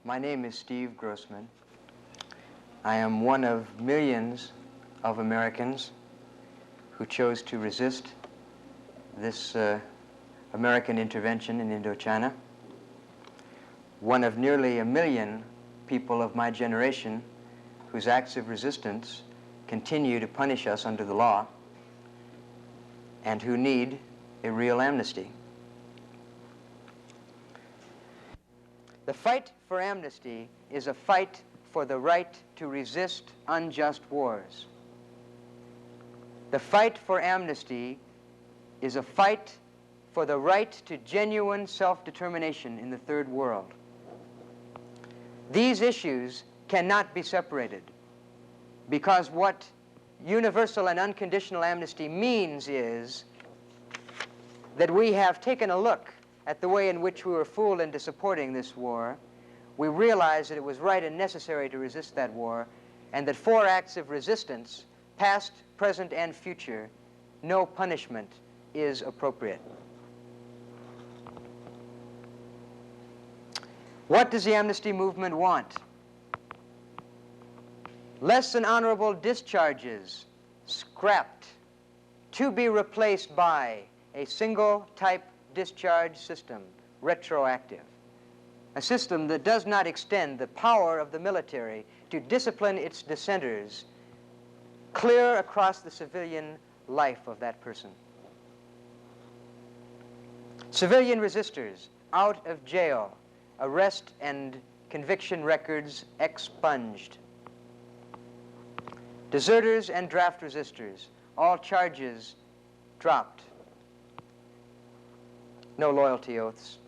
My name is Steve Grossman. I am one of millions of Americans who chose to resist this American intervention in Indochina. One of nearly 1 million people of my generation whose acts of resistance continue to punish us under the law and who need a real amnesty. The fight for amnesty is a fight for the right to resist unjust wars. The fight for amnesty is a fight for the right to genuine self-determination in the Third World. These issues cannot be separated, because what universal and unconditional amnesty means is that we have taken a look at the way in which we were fooled into supporting this war. We realized that it was right and necessary to resist that war, and that for acts of resistance, past, present, and future, no punishment is appropriate. What does the amnesty movement want? Less than honorable discharges scrapped to be replaced by a single type discharge system, retroactive. A system that does not extend the power of the military to discipline its dissenters clear across the civilian life of that person. Civilian resistors out of jail, arrest and conviction records expunged. Deserters and draft resistors, all charges dropped. No loyalty oaths,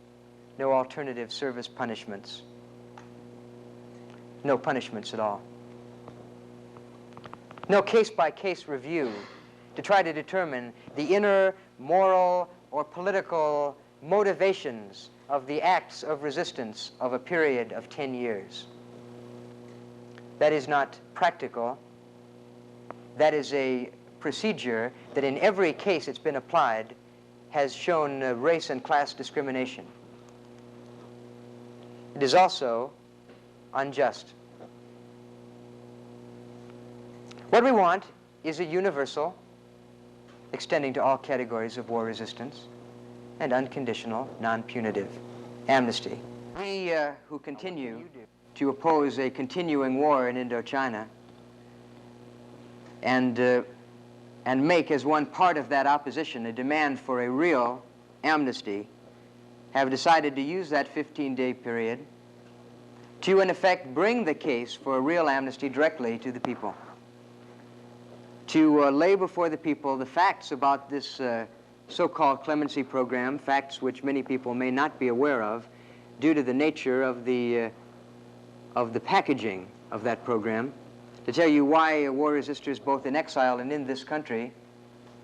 no alternative service punishments, no punishments at all. No case-by-case review to try to determine the inner moral or political motivations of the acts of resistance of a period of 10 years. That is not practical. That is a procedure that in every case it's been applied has shown race and class discrimination. It is also unjust. What we want is a universal, extending to all categories of war resistance, and unconditional, non-punitive amnesty. We who continue to oppose a continuing war in Indochina and make as one part of that opposition a demand for a real amnesty, have decided to use that 15-day period to, in effect, bring the case for a real amnesty directly to the people, to lay before the people the facts about this so-called clemency program, facts which many people may not be aware of due to the nature of the packaging of that program, to tell you why war resistors both in exile and in this country,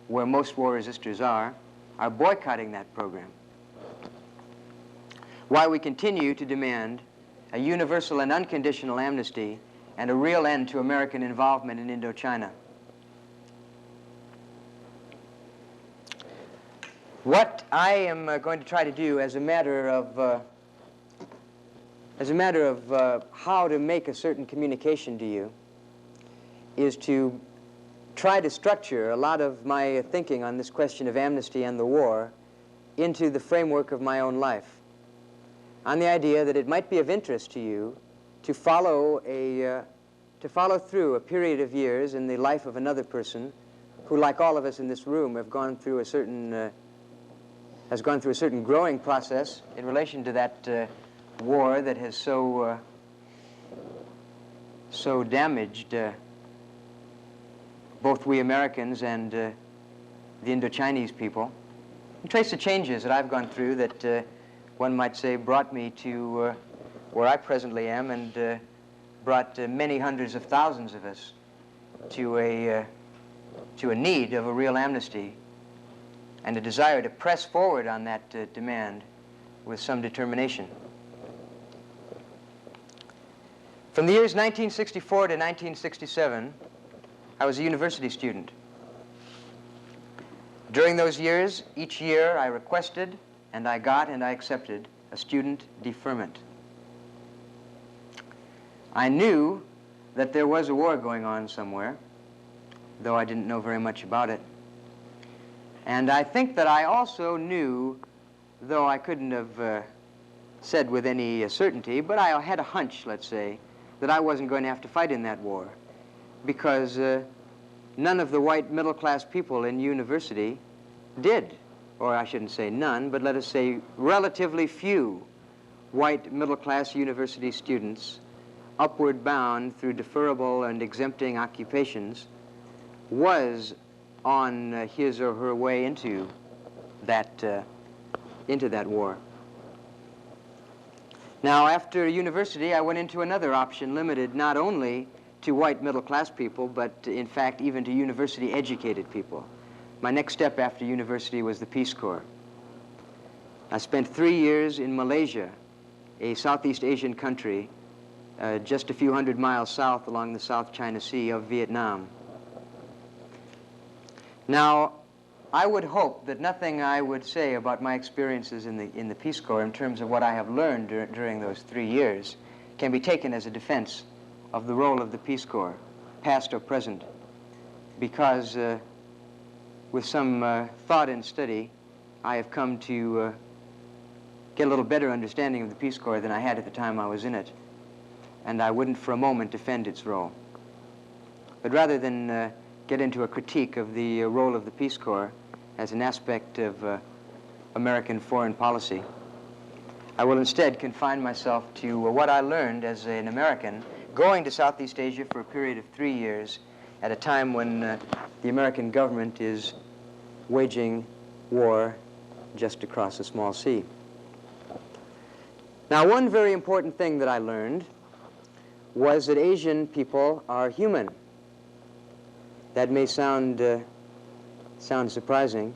where most war resistors are boycotting that program. Why we continue to demand a universal and unconditional amnesty and a real end to American involvement in Indochina. What I am going to try to do as a matter of how to make a certain communication to you is to try to structure a lot of my thinking on this question of amnesty and the war into the framework of my own life, on the idea that it might be of interest to you to follow through a period of years in the life of another person who, like all of us in this room, has gone through a certain growing process in relation to that war that has so damaged both we Americans and the Indochinese people. And trace the changes that I've gone through that one might say brought me to where I presently am, and brought many hundreds of thousands of us to a need of a real amnesty and a desire to press forward on that demand with some determination. From the years 1964 to 1967, I was a university student. During those years, each year I requested, and I got, and I accepted a student deferment. I knew that there was a war going on somewhere, though I didn't know very much about it. And I think that I also knew, though I couldn't have said with any certainty, but I had a hunch, let's say, that I wasn't going to have to fight in that war, because none of the white middle-class people in university did. Or I shouldn't say none, but let us say relatively few white middle-class university students, upward bound through deferrable and exempting occupations, was on his or her way into that war. Now, after university, I went into another option limited not only to white middle-class people, but in fact even to university-educated people. My next step after university was the Peace Corps. I spent 3 years in Malaysia, a Southeast Asian country, just a few hundred miles south along the South China Sea of Vietnam. Now, I would hope that nothing I would say about my experiences in the Peace Corps in terms of what I have learned during those 3 years can be taken as a defense of the role of the Peace Corps, past or present, because with some thought and study, I have come to get a little better understanding of the Peace Corps than I had at the time I was in it, and I wouldn't for a moment defend its role. But rather than get into a critique of the role of the Peace Corps as an aspect of American foreign policy, I will instead confine myself to what I learned as an American going to Southeast Asia for a period of 3 years at a time when the American government is waging war just across a small sea. Now, one very important thing that I learned was that Asian people are human. That may sound surprising,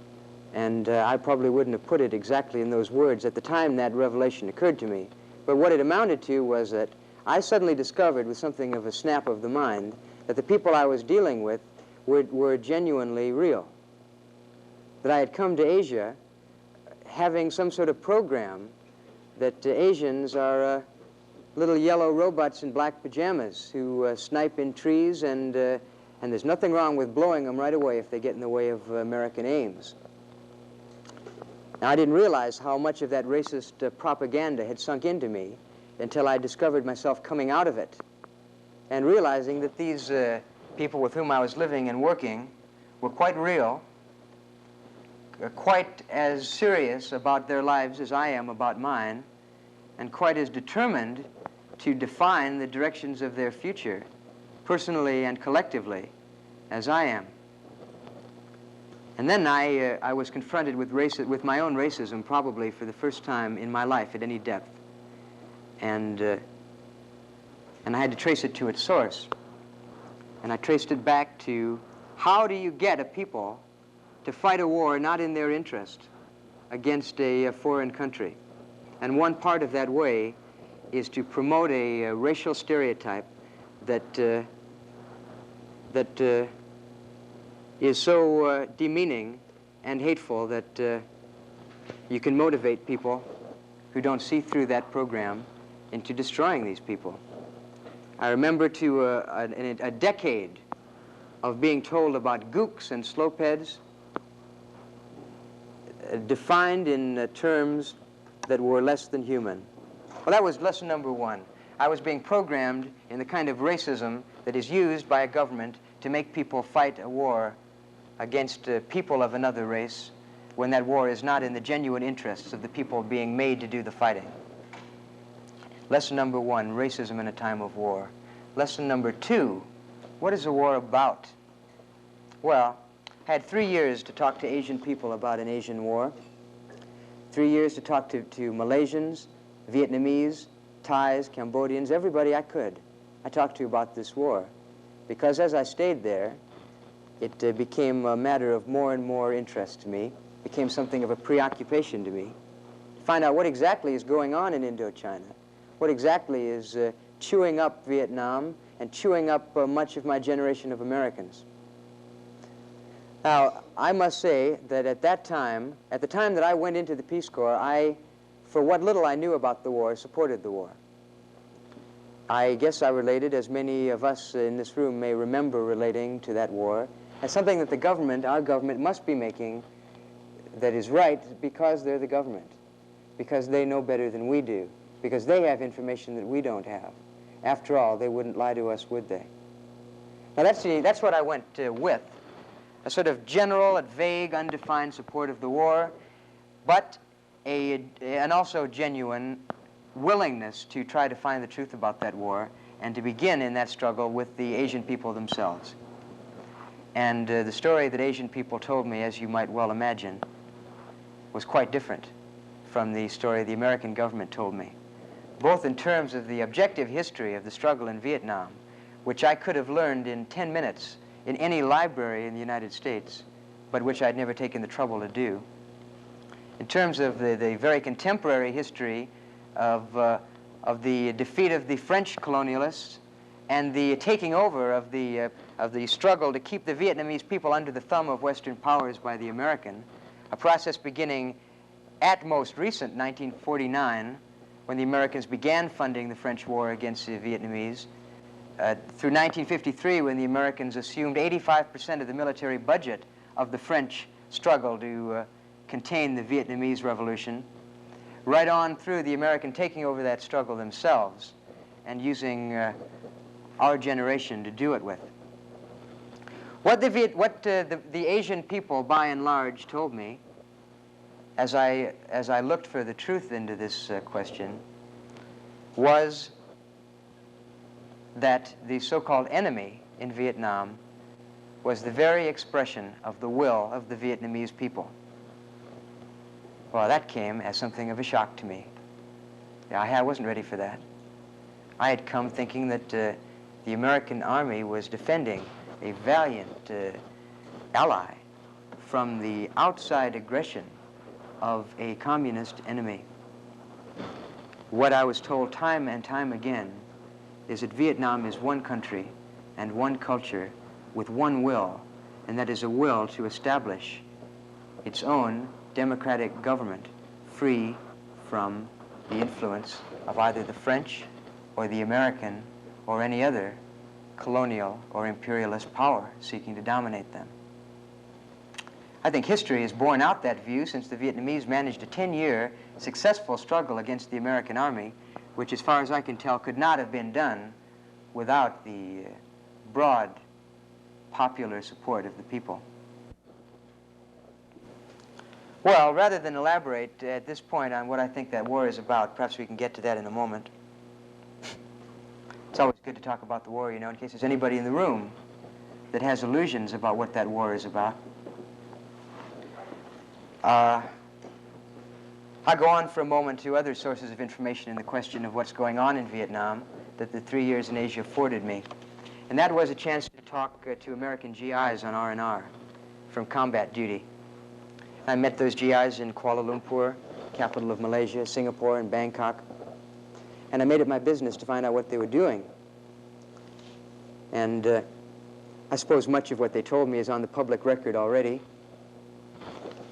and I probably wouldn't have put it exactly in those words at the time that revelation occurred to me. But what it amounted to was that I suddenly discovered, with something of a snap of the mind, that the people I was dealing with were genuinely real. That I had come to Asia having some sort of program that Asians are little yellow robots in black pajamas who snipe in trees, and there's nothing wrong with blowing them right away if they get in the way of American aims. Now, I didn't realize how much of that racist propaganda had sunk into me until I discovered myself coming out of it and realizing that these people with whom I was living and working were quite real, quite as serious about their lives as I am about mine, and quite as determined to define the directions of their future, personally and collectively, as I am. And then I was confronted with my own racism, probably for the first time in my life at any depth. And I had to trace it to its source. And I traced it back to, how do you get a people to fight a war not in their interest against a foreign country? And one part of that way is to promote a racial stereotype that is so demeaning and hateful that you can motivate people who don't see through that program into destroying these people. I remember a decade of being told about gooks and slowpeds, defined in terms that were less than human. Well, that was lesson number one. I was being programmed in the kind of racism that is used by a government to make people fight a war against people of another race when that war is not in the genuine interests of the people being made to do the fighting. Lesson number one, racism in a time of war. Lesson number two, what is a war about? Well, I had 3 years to talk to Asian people about an Asian war. 3 years to talk to Malaysians, Vietnamese, Thais, Cambodians, everybody I could. I talked to about this war, because as I stayed there, it became a matter of more and more interest to me, became something of a preoccupation to me, to find out what exactly is going on in Indochina, what exactly is chewing up Vietnam and chewing up much of my generation of Americans. Now, I must say that at that time, at the time that I went into the Peace Corps, for what little I knew about the war, supported the war. I guess I related, as many of us in this room may remember relating to that war, as something that the government, our government, must be making that is right because they're the government, because they know better than we do, because they have information that we don't have. After all, they wouldn't lie to us, would they? Now that's what I went with, a sort of general and vague, undefined support of the war, but an also genuine willingness to try to find the truth about that war and to begin in that struggle with the Asian people themselves. And the story that Asian people told me, as you might well imagine, was quite different from the story the American government told me, both in terms of the objective history of the struggle in Vietnam, which I could have learned in 10 minutes in any library in the United States, but which I'd never taken the trouble to do. In terms of the very contemporary history of the defeat of the French colonialists and the taking over of the struggle to keep the Vietnamese people under the thumb of Western powers by the American, a process beginning at most recent, 1949, when the Americans began funding the French war against the Vietnamese, through 1953, when the Americans assumed 85% of the military budget of the French struggle to contain the Vietnamese Revolution, right on through the American taking over that struggle themselves and using our generation to do it with. What the Asian people, by and large, told me, as I looked for the truth into this question, was that the so-called enemy in Vietnam was the very expression of the will of the Vietnamese people. Well, that came as something of a shock to me. I wasn't ready for that. I had come thinking that the American army was defending a valiant ally from the outside aggression of a communist enemy. What I was told time and time again is that Vietnam is one country and one culture with one will, and that is a will to establish its own democratic government free from the influence of either the French or the American or any other colonial or imperialist power seeking to dominate them. I think history has borne out that view since the Vietnamese managed a 10-year successful struggle against the American army, which, as far as I can tell, could not have been done without the broad popular support of the people. Well, rather than elaborate at this point on what I think that war is about, perhaps we can get to that in a moment. It's always good to talk about the war, you know, in case there's anybody in the room that has illusions about what that war is about. I'll go on for a moment to other sources of information in the question of what's going on in Vietnam that the 3 years in Asia afforded me. And that was a chance to talk to American GIs on R&R from combat duty. I met those GIs in Kuala Lumpur, capital of Malaysia, Singapore, and Bangkok. And I made it my business to find out what they were doing. And I suppose much of what they told me is on the public record already.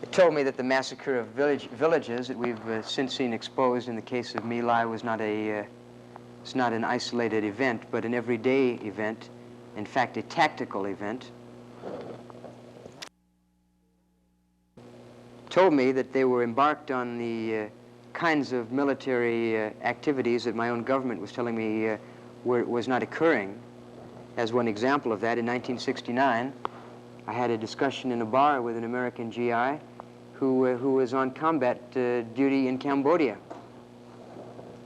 It told me that the massacre of villages that we've since seen exposed in the case of My Lai was not an isolated event, but an everyday event, in fact, a tactical event. Told me that they were embarked on the kinds of military activities that my own government was telling me was not occurring. As one example of that, in 1969, I had a discussion in a bar with an American GI who was on combat duty in Cambodia.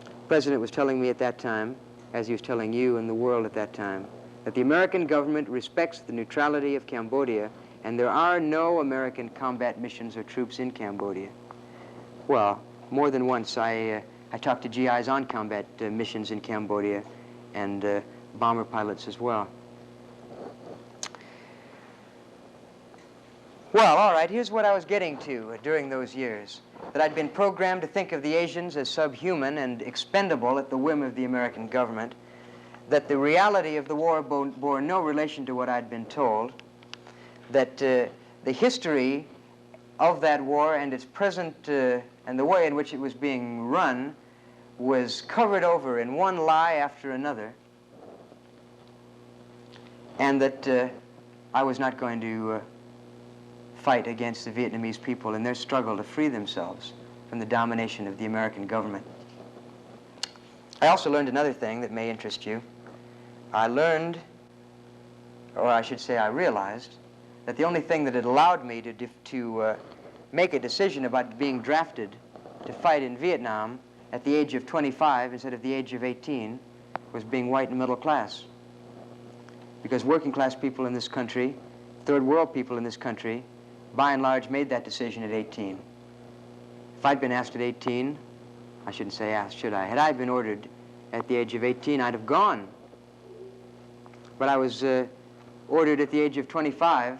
The President was telling me at that time, as he was telling you and the world at that time, that the American government respects the neutrality of Cambodia and there are no American combat missions or troops in Cambodia. Well, more than once I talked to GIs on combat missions in Cambodia and bomber pilots as well. Well, all right, here's what I was getting to during those years. That I'd been programmed to think of the Asians as subhuman and expendable at the whim of the American government. That the reality of the war bore no relation to what I'd been told. That the history of that war and its present, and the way in which it was being run was covered over in one lie after another, and that I was not going to fight against the Vietnamese people in their struggle to free themselves from the domination of the American government. I also learned another thing that may interest you. I learned, or I should say I realized, that the only thing that had allowed me to make a decision about being drafted to fight in Vietnam at the age of 25 instead of the age of 18 was being white and middle class. Because working class people in this country, third world people in this country, by and large made that decision at 18. If I'd been asked at 18, I shouldn't say asked, should I? Had I been ordered at the age of 18, I'd have gone. But I was ordered at the age of 25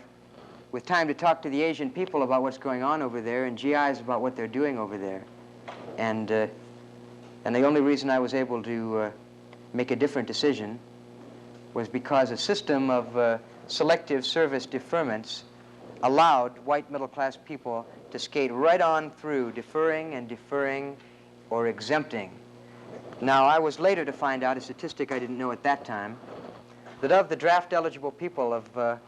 with time to talk to the Asian people about what's going on over there and GIs about what they're doing over there. And the only reason I was able to make a different decision was because a system of selective service deferments allowed white middle-class people to skate right on through deferring and deferring or exempting. Now, I was later to find out, a statistic I didn't know at that time, that of the draft-eligible people of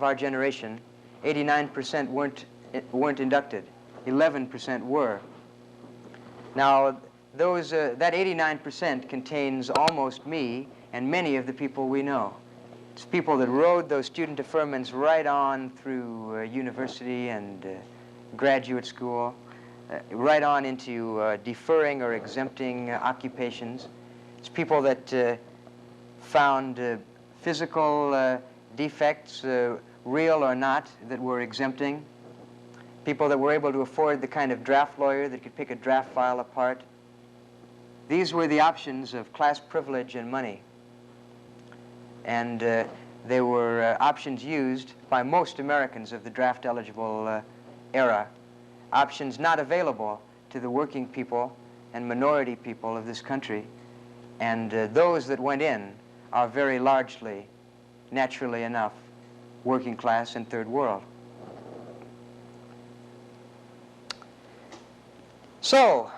our generation, 89% weren't inducted. 11% were. Now, that 89% contains almost me and many of the people we know. It's people that rode those student deferments right on through university and graduate school, right on into deferring or exempting occupations. It's people that found physical defects, real or not, that were exempting. People that were able to afford the kind of draft lawyer that could pick a draft file apart. These were the options of class privilege and money. And they were options used by most Americans of the draft-eligible era, options not available to the working people and minority people of this country. And those that went in are very largely, naturally enough, working class and third world. So,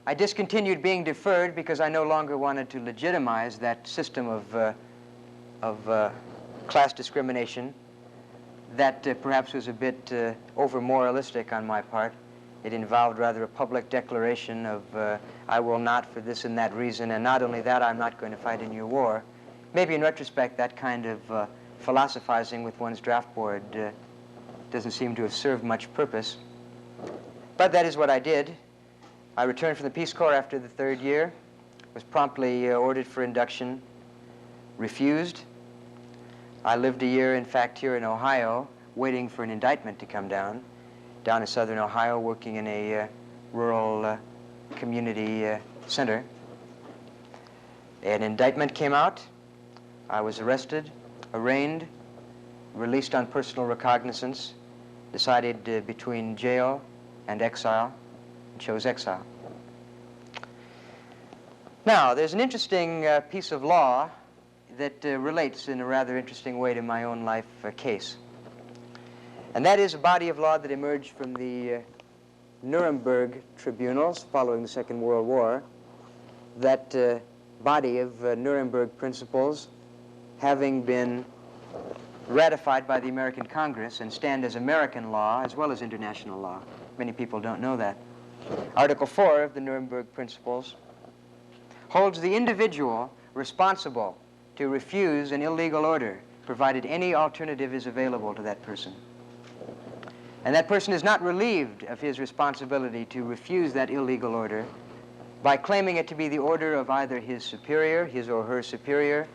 I discontinued being deferred because I no longer wanted to legitimize that system of class discrimination that perhaps was a bit over-moralistic on my part. It involved rather a public declaration of I will not for this and that reason, and not only that, I'm not going to fight in your war. Maybe in retrospect, that kind of philosophizing with one's draft board doesn't seem to have served much purpose. But that is what I did. I returned from the Peace Corps after the third year, was promptly ordered for induction, refused. I lived a year, in fact, here in Ohio, waiting for an indictment to come down in southern Ohio, working in a rural community center. An indictment came out. I was arrested, arraigned, released on personal recognizance, decided between jail and exile, and chose exile. Now, there's an interesting piece of law that relates in a rather interesting way to my own life case. And that is a body of law that emerged from the Nuremberg tribunals following the Second World War. That body of Nuremberg principles, having been ratified by the American Congress and stand as American law as well as international law. Many people don't know that. Article 4 of the Nuremberg Principles holds the individual responsible to refuse an illegal order, provided any alternative is available to that person. And that person is not relieved of his responsibility to refuse that illegal order by claiming it to be the order of either his superior, his or her superior,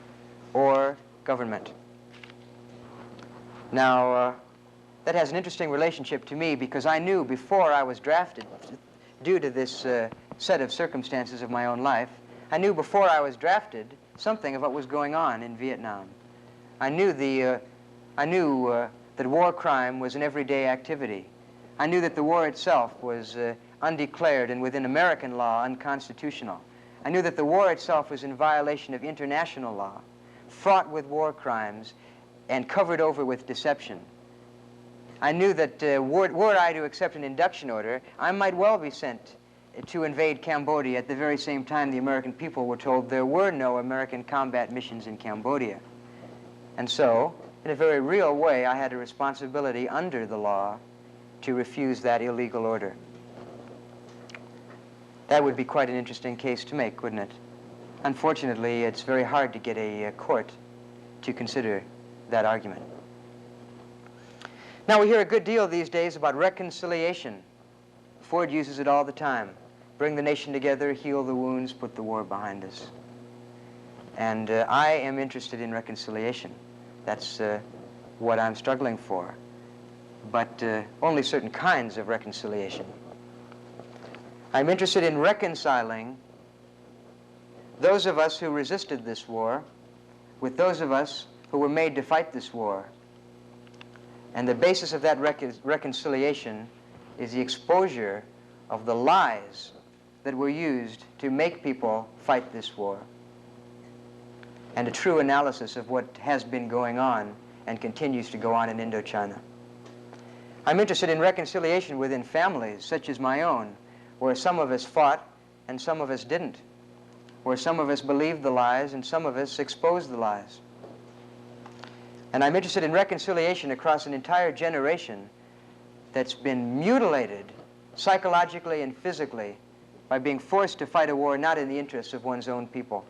or government. Now, that has an interesting relationship to me because I knew before I was drafted, due to this set of circumstances of my own life, I knew before I was drafted something of what was going on in Vietnam. I knew that war crime was an everyday activity. I knew that the war itself was undeclared and within American law unconstitutional. I knew that the war itself was in violation of international law, fraught with war crimes and covered over with deception. I knew that were I to accept an induction order, I might well be sent to invade Cambodia at the very same time the American people were told there were no American combat missions in Cambodia. And so, in a very real way, I had a responsibility under the law to refuse that illegal order. That would be quite an interesting case to make, wouldn't it? Unfortunately, it's very hard to get a court to consider that argument. Now, we hear a good deal these days about reconciliation. Ford uses it all the time. Bring the nation together, heal the wounds, put the war behind us. And I am interested in reconciliation. That's what I'm struggling for. But only certain kinds of reconciliation. I'm interested in reconciling those of us who resisted this war with those of us who were made to fight this war. And the basis of that reconciliation is the exposure of the lies that were used to make people fight this war, and a true analysis of what has been going on and continues to go on in Indochina. I'm interested in reconciliation within families, such as my own, where some of us fought and some of us didn't, where some of us believed the lies and some of us exposed the lies. And I'm interested in reconciliation across an entire generation that's been mutilated psychologically and physically by being forced to fight a war not in the interests of one's own people.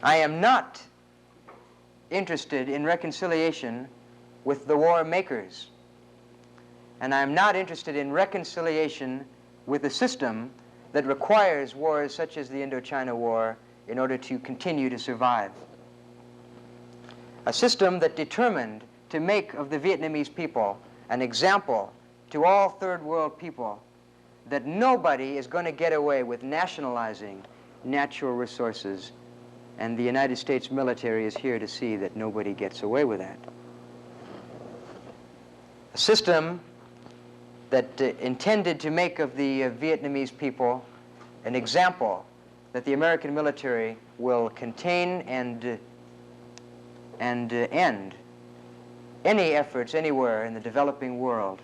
I am not interested in reconciliation with the war makers. And I am not interested in reconciliation with a system that requires wars such as the Indochina War in order to continue to survive. A system that determined to make of the Vietnamese people an example to all third world people that nobody is going to get away with nationalizing natural resources, and the United States military is here to see that nobody gets away with that. A system that intended to make of the Vietnamese people an example that the American military will contain and end any efforts anywhere in the developing world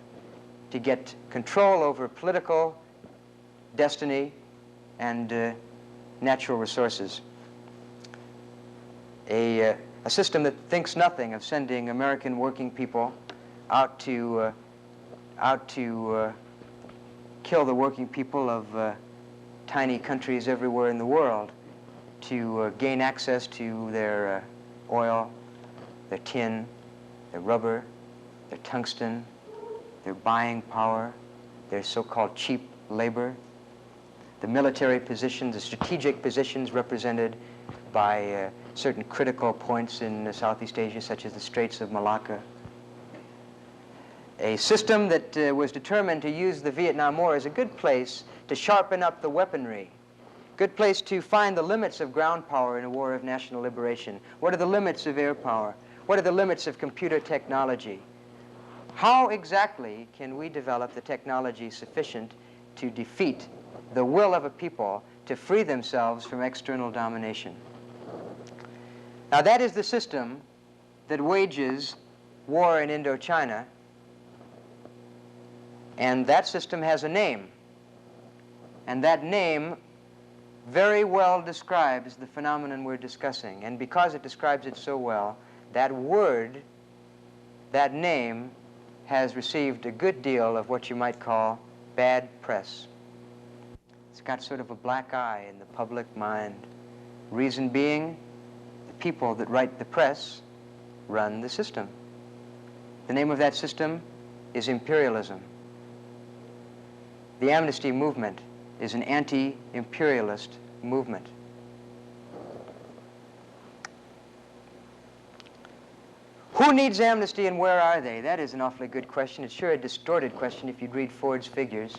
to get control over political destiny and natural resources. A system that thinks nothing of sending American working people out to kill the working people of tiny countries everywhere in the world to gain access to their oil, their tin, their rubber, their tungsten, their buying power, their so-called cheap labor, the military positions, the strategic positions represented by certain critical points in Southeast Asia, such as the Straits of Malacca. A system that was determined to use the Vietnam War as a good place to sharpen up the weaponry, good place to find the limits of ground power in a war of national liberation. What are the limits of air power? What are the limits of computer technology? How exactly can we develop the technology sufficient to defeat the will of a people to free themselves from external domination? Now, that is the system that wages war in Indochina, and that system has a name, and that name very well describes the phenomenon we're discussing. And because it describes it so well, that word, that name, has received a good deal of what you might call bad press. It's got sort of a black eye in the public mind. Reason being, the people that write the press run the system. The name of that system is imperialism. The Amnesty movement is an anti-imperialist movement. Who needs amnesty and where are they? That is an awfully good question. It's sure a distorted question if you'd read Ford's figures.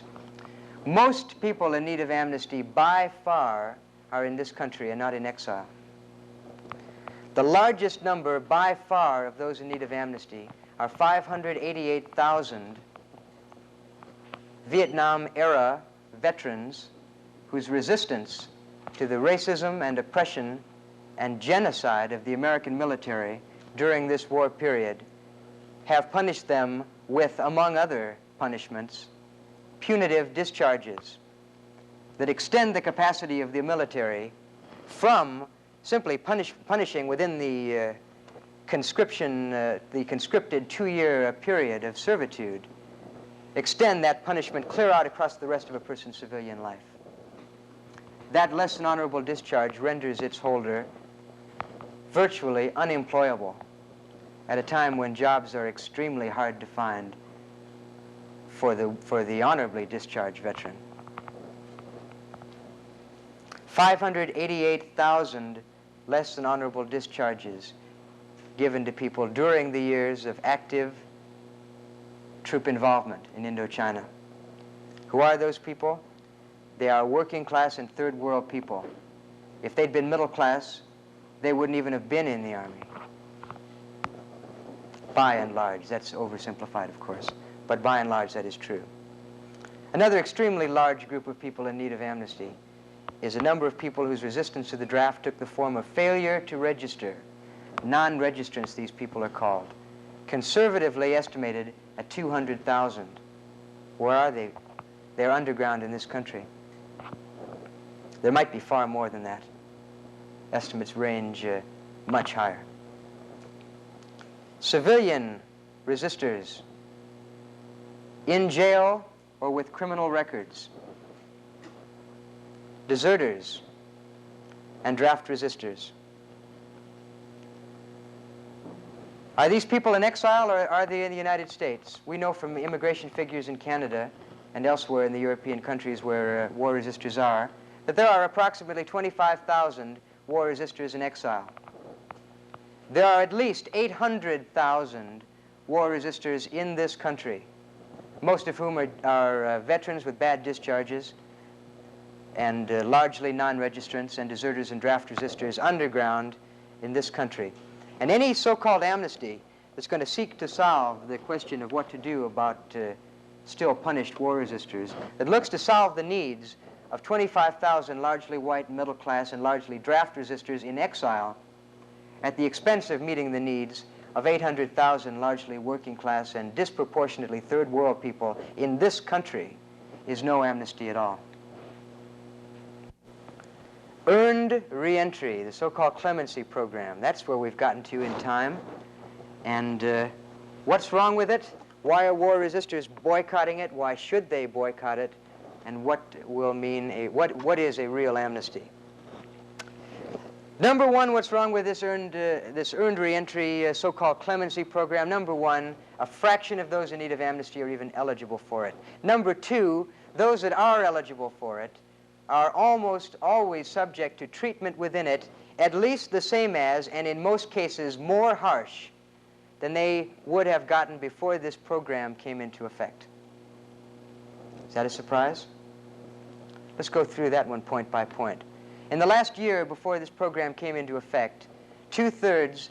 Most people in need of amnesty by far are in this country and not in exile. The largest number by far of those in need of amnesty are 588,000 Vietnam-era veterans whose resistance to the racism and oppression and genocide of the American military during this war period have punished them with, among other punishments, punitive discharges that extend the capacity of the military from simply punishing within the conscription, the conscripted 2-year period of servitude, extend that punishment clear out across the rest of a person's civilian life. That less than honorable discharge renders its holder virtually unemployable at a time when jobs are extremely hard to find for the honorably discharged veteran. 588,000 less than honorable discharges given to people during the years of active troop involvement in Indochina. Who are those people? They are working class and third world people. If they'd been middle class, they wouldn't even have been in the Army. By and large, that's oversimplified, of course, but by and large that is true. Another extremely large group of people in need of amnesty is a number of people whose resistance to the draft took the form of failure to register. Non-registrants, these people are called. Conservatively estimated at 200,000. Where are they? They're underground in this country. There might be far more than that. Estimates range much higher. Civilian resistors in jail or with criminal records, deserters, and draft resistors. Are these people in exile or are they in the United States? We know from immigration figures in Canada and elsewhere in the European countries where war resistors are that there are approximately 25,000 war resistors in exile. There are at least 800,000 war resistors in this country, most of whom are veterans with bad discharges and largely non-registrants and deserters and draft resistors underground in this country. And any so-called amnesty that's going to seek to solve the question of what to do about still punished war resistors, that looks to solve the needs of 25,000 largely white, middle class, and largely draft resistors in exile at the expense of meeting the needs of 800,000 largely working class and disproportionately third world people in this country is no amnesty at all. Earned reentry, the so-called clemency program, that's where we've gotten to in time. And what's wrong with it? Why are war resistors boycotting it? Why should they boycott it? And what will mean what is a real amnesty? Number one, what's wrong with this earned reentry so-called clemency program? Number one, a fraction of those in need of amnesty are even eligible for it. Number two, those that are eligible for it are almost always subject to treatment within it at least the same as, and in most cases more harsh than they would have gotten before this program came into effect. Is that a surprise? Let's go through that one point by point. In the last year before this program came into effect, 2/3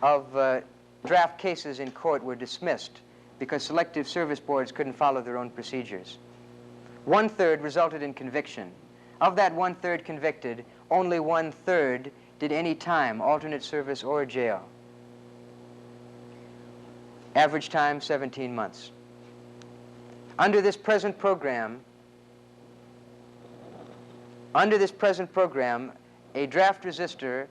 of draft cases in court were dismissed because selective service boards couldn't follow their own procedures. 1/3 resulted in conviction. Of that 1/3 convicted, only 1/3 did any time, alternate service or jail. Average time, 17 months. Under this present program, a draft resistor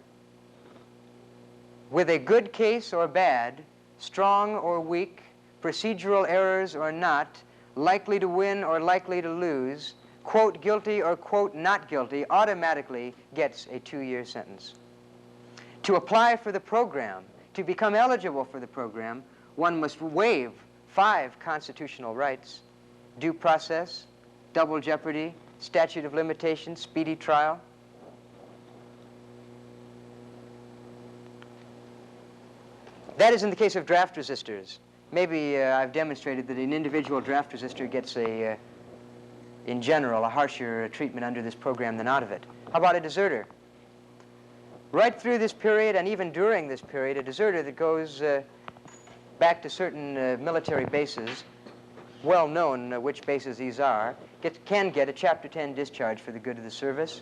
with a good case or bad, strong or weak, procedural errors or not, likely to win or likely to lose, quote guilty or quote not guilty, automatically gets a 2-year sentence. To apply for the program, to become eligible for the program, one must waive 5 constitutional rights: due process, double jeopardy, statute of limitations, speedy trial. That is in the case of draft resistors. Maybe I've demonstrated that an individual draft resistor gets in general, a harsher treatment under this program than out of it. How about a deserter? Right through this period and even during this period, a deserter that goes back to certain military bases, well known which bases these are, can get a Chapter 10 discharge for the good of the service.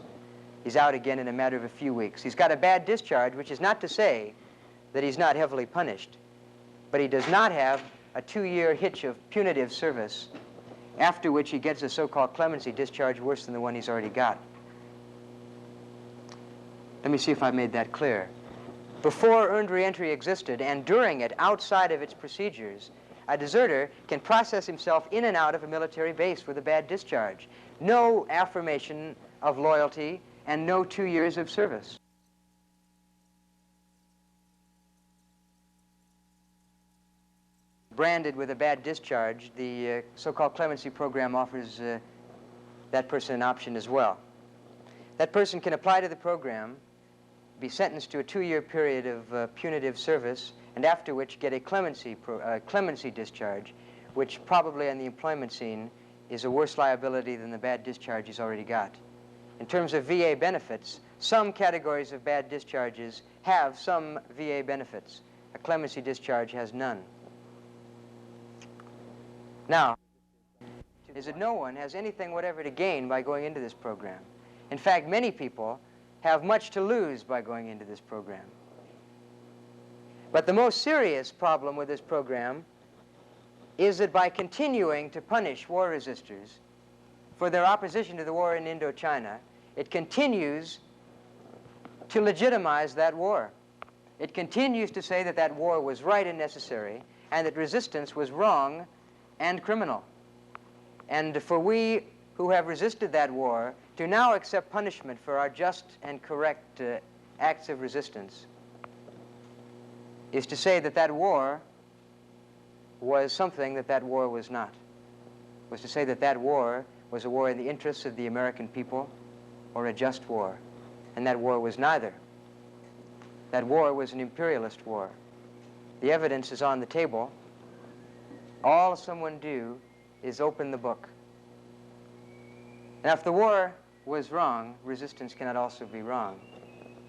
He's out again in a matter of a few weeks. He's got a bad discharge, which is not to say that he's not heavily punished, but he does not have a 2-year hitch of punitive service after which he gets a so-called clemency discharge worse than the one he's already got. Let me see if I made that clear. Before earned reentry existed, and during it, outside of its procedures, a deserter can process himself in and out of a military base with a bad discharge. No affirmation of loyalty and no 2 years of service. Branded with a bad discharge, the so-called clemency program offers that person an option as well. That person can apply to the program, be sentenced to a 2-year period of punitive service, and after which get a clemency discharge, which probably on the employment scene is a worse liability than the bad discharge he's already got. In terms of VA benefits, some categories of bad discharges have some VA benefits. A clemency discharge has none. Now, is that no one has anything whatever to gain by going into this program. In fact, many people have much to lose by going into this program. But the most serious problem with this program is that by continuing to punish war resistors for their opposition to the war in Indochina, it continues to legitimize that war. It continues to say that that war was right and necessary, and that resistance was wrong and criminal. And for we who have resisted that war to now accept punishment for our just and correct acts of resistance is to say that that war was something that that war was not. Was to say that that war was a war in the interests of the American people or a just war. And that war was neither. That war was an imperialist war. The evidence is on the table. All someone do is open the book. Now, if the war was wrong, resistance cannot also be wrong.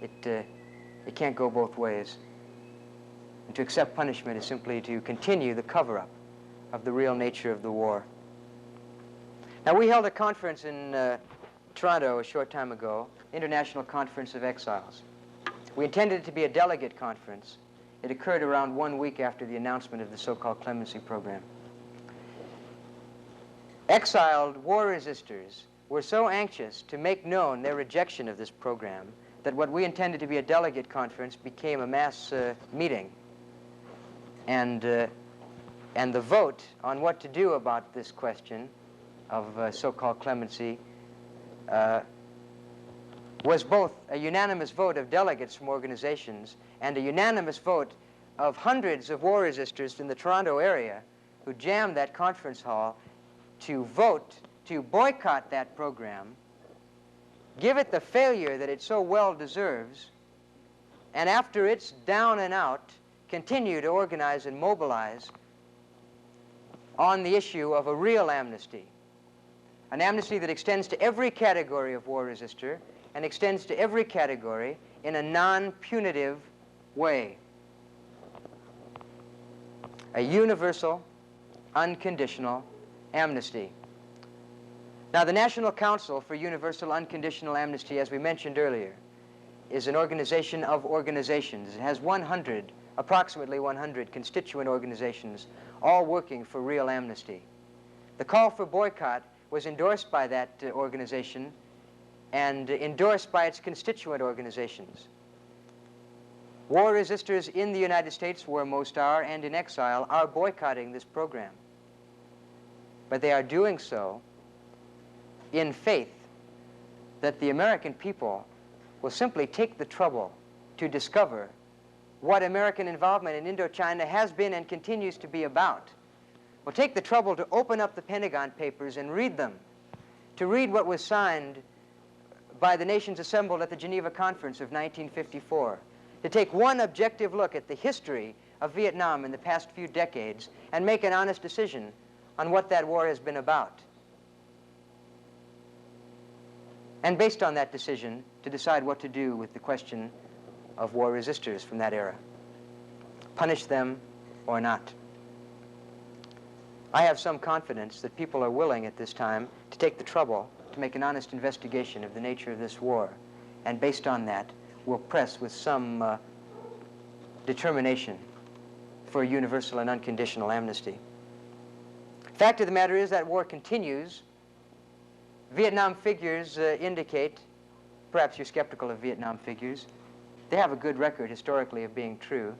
It can't go both ways. And to accept punishment is simply to continue the cover-up of the real nature of the war. Now, we held a conference in Toronto a short time ago, International Conference of Exiles. We intended it to be a delegate conference. It occurred around 1 week after the announcement of the so-called clemency program. Exiled war resistors were so anxious to make known their rejection of this program that what we intended to be a delegate conference became a mass meeting. And the vote on what to do about this question of so-called clemency was both a unanimous vote of delegates from organizations and a unanimous vote of hundreds of war resistors in the Toronto area who jammed that conference hall to vote to boycott that program, give it the failure that it so well deserves, and after it's down and out, continue to organize and mobilize on the issue of a real amnesty. An amnesty that extends to every category of war resistor and extends to every category in a non-punitive way. A universal, unconditional amnesty. Now, the National Council for Universal Unconditional Amnesty, as we mentioned earlier, is an organization of organizations. It has approximately 100 constituent organizations, all working for real amnesty. The call for boycott was endorsed by that organization and endorsed by its constituent organizations. War resistors in the United States, where most are, and in exile, are boycotting this program. But they are doing so in faith that the American people will simply take the trouble to discover what American involvement in Indochina has been and continues to be about. Will take the trouble to open up the Pentagon Papers and read them, to read what was signed by the nations assembled at the Geneva Conference of 1954, to take one objective look at the history of Vietnam in the past few decades and make an honest decision on what that war has been about. And based on that decision, to decide what to do with the question of war resistors from that era. Punish them or not. I have some confidence that people are willing at this time to take the trouble to make an honest investigation of the nature of this war, and based on that, will press with some determination for a universal and unconditional amnesty. Fact of the matter is that war continues. Vietnam figures indicate, perhaps you're skeptical of Vietnam figures, they have a good record historically of being true,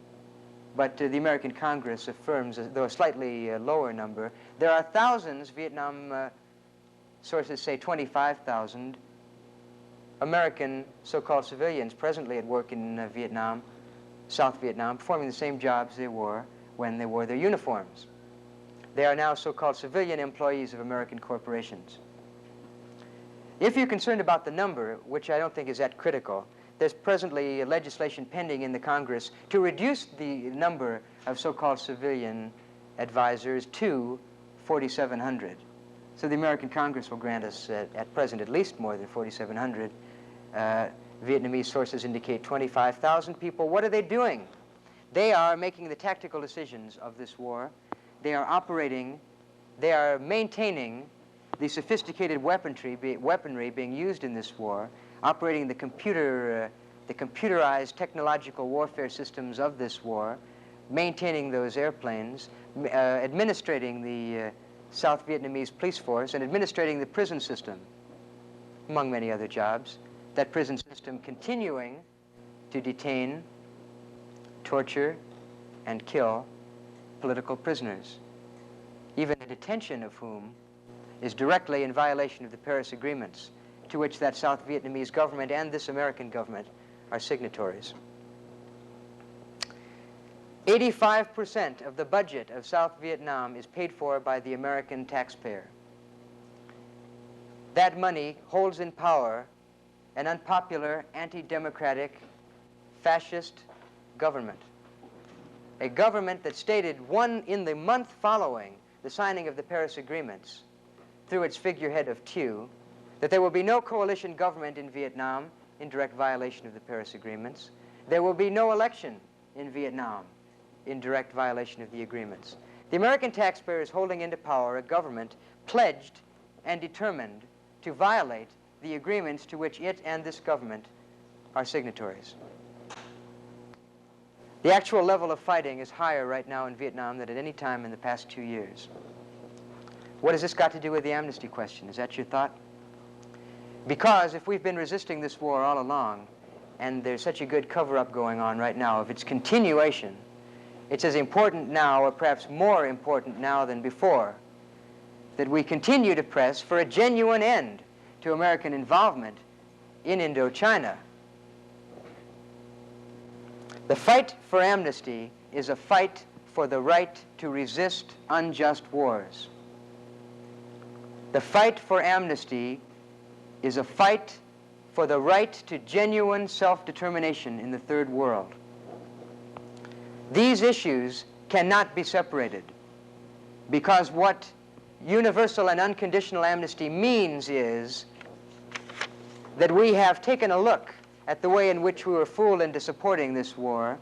but the American Congress affirms, though a slightly lower number, there are thousands, Vietnam sources say 25,000, American so-called civilians presently at work in Vietnam, South Vietnam, performing the same jobs they were when they wore their uniforms. They are now so-called civilian employees of American corporations. If you're concerned about the number, which I don't think is that critical, there's presently legislation pending in the Congress to reduce the number of so-called civilian advisors to 4,700. So the American Congress will grant us, at present, at least more than 4,700. Vietnamese sources indicate 25,000 people. What are they doing? They are making the tactical decisions of this war. They are operating, they are maintaining the sophisticated weaponry being used in this war, operating the computerized technological warfare systems of this war, maintaining those airplanes, administrating the South Vietnamese police force, and administrating the prison system, among many other jobs. That prison system continuing to detain, torture, and kill political prisoners, even the detention of whom is directly in violation of the Paris agreements, to which that South Vietnamese government and this American government are signatories. 85% of the budget of South Vietnam is paid for by the American taxpayer. That money holds in power an unpopular, anti-democratic, fascist government. A government that stated in the month following the signing of the Paris agreements, through its figurehead of Thieu, that there will be no coalition government in Vietnam in direct violation of the Paris agreements. There will be no election in Vietnam in direct violation of the agreements. The American taxpayer is holding into power a government pledged and determined to violate the agreements to which it and this government are signatories. The actual level of fighting is higher right now in Vietnam than at any time in the past 2 years. What has this got to do with the amnesty question? Is that your thought? Because if we've been resisting this war all along, and there's such a good cover-up going on right now of its continuation, it's as important now, or perhaps more important now than before, that we continue to press for a genuine end to American involvement in Indochina. The fight for amnesty is a fight for the right to resist unjust wars. The fight for amnesty is a fight for the right to genuine self-determination in the Third World. These issues cannot be separated, because what universal and unconditional amnesty means is that we have taken a look at the way in which we were fooled into supporting this war.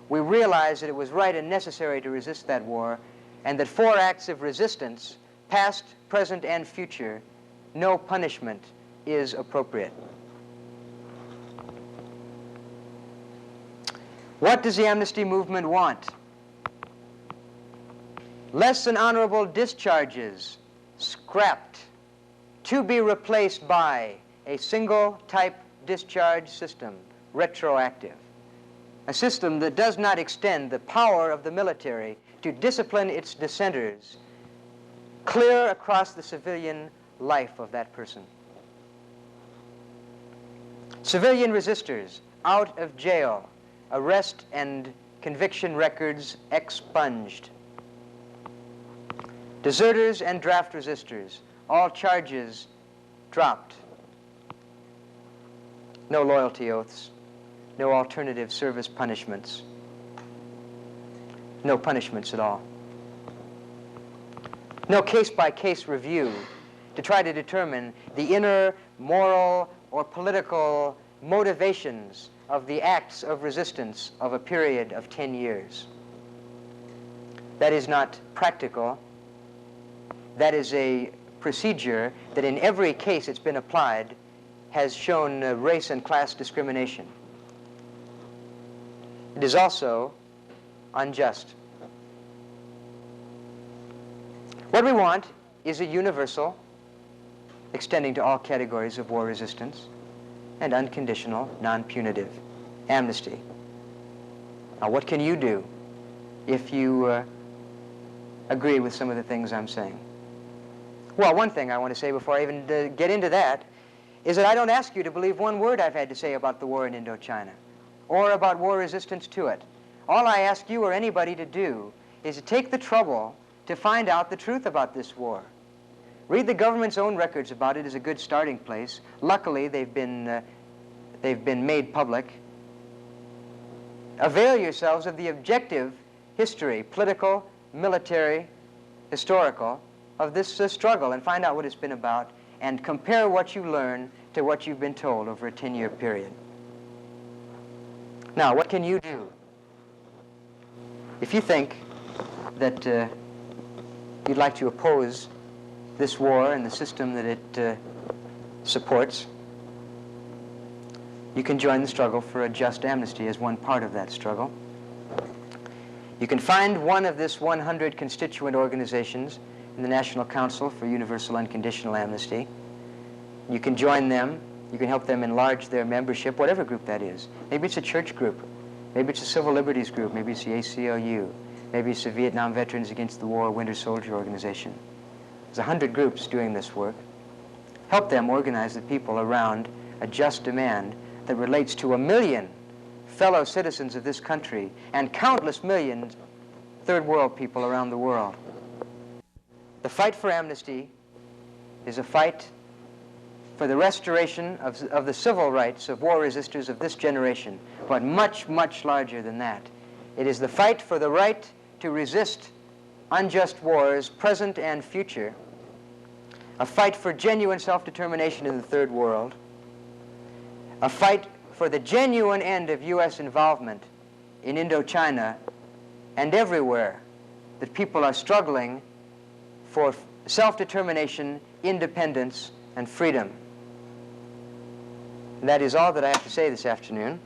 We realized that it was right and necessary to resist that war, and that for acts of resistance, past, present, and future, no punishment is appropriate. What does the amnesty movement want? Less than honorable discharges scrapped to be replaced by a single type discharge system, retroactive. A system that does not extend the power of the military to discipline its dissenters clear across the civilian life of that person. Civilian resistors out of jail, arrest and conviction records expunged. Deserters and draft resistors, all charges dropped. No loyalty oaths, no alternative service punishments, no punishments at all. No case-by-case review to try to determine the inner moral or political motivations of the acts of resistance of a period of 10 years. That is not practical. That is a procedure that in every case it's been applied has shown race and class discrimination. It is also unjust. What we want is a universal, extending to all categories of war resistance, and unconditional, non-punitive amnesty. Now, what can you do if you agree with some of the things I'm saying? Well, one thing I want to say before I even get into that is that I don't ask you to believe one word I've had to say about the war in Indochina or about war resistance to it. All I ask you or anybody to do is to take the trouble to find out the truth about this war. Read the government's own records about it is a good starting place. Luckily, they've been made public. Avail yourselves of the objective history, political, military, historical, of this struggle and find out what it's been about and compare what you learn to what you've been told over a 10-year period. Now, what can you do? If you think that you'd like to oppose this war and the system that it supports, you can join the struggle for a just amnesty as one part of that struggle. You can find one of this 100 constituent organizations in the National Council for Universal Unconditional Amnesty. You can join them. You can help them enlarge their membership, whatever group that is. Maybe it's a church group. Maybe it's a civil liberties group. Maybe it's the ACLU. Maybe it's the Vietnam Veterans Against the War Winter Soldier Organization. There's 100 groups doing this work. Help them organize the people around a just demand that relates to 1 million fellow citizens of this country and countless millions third world people around the world. The fight for amnesty is a fight for the restoration of the civil rights of war resistors of this generation, but much, much larger than that. It is the fight for the right to resist unjust wars, present and future, a fight for genuine self-determination in the third world, a fight for the genuine end of U.S. involvement in Indochina and everywhere that people are struggling for self-determination, independence, and freedom. And that is all that I have to say this afternoon.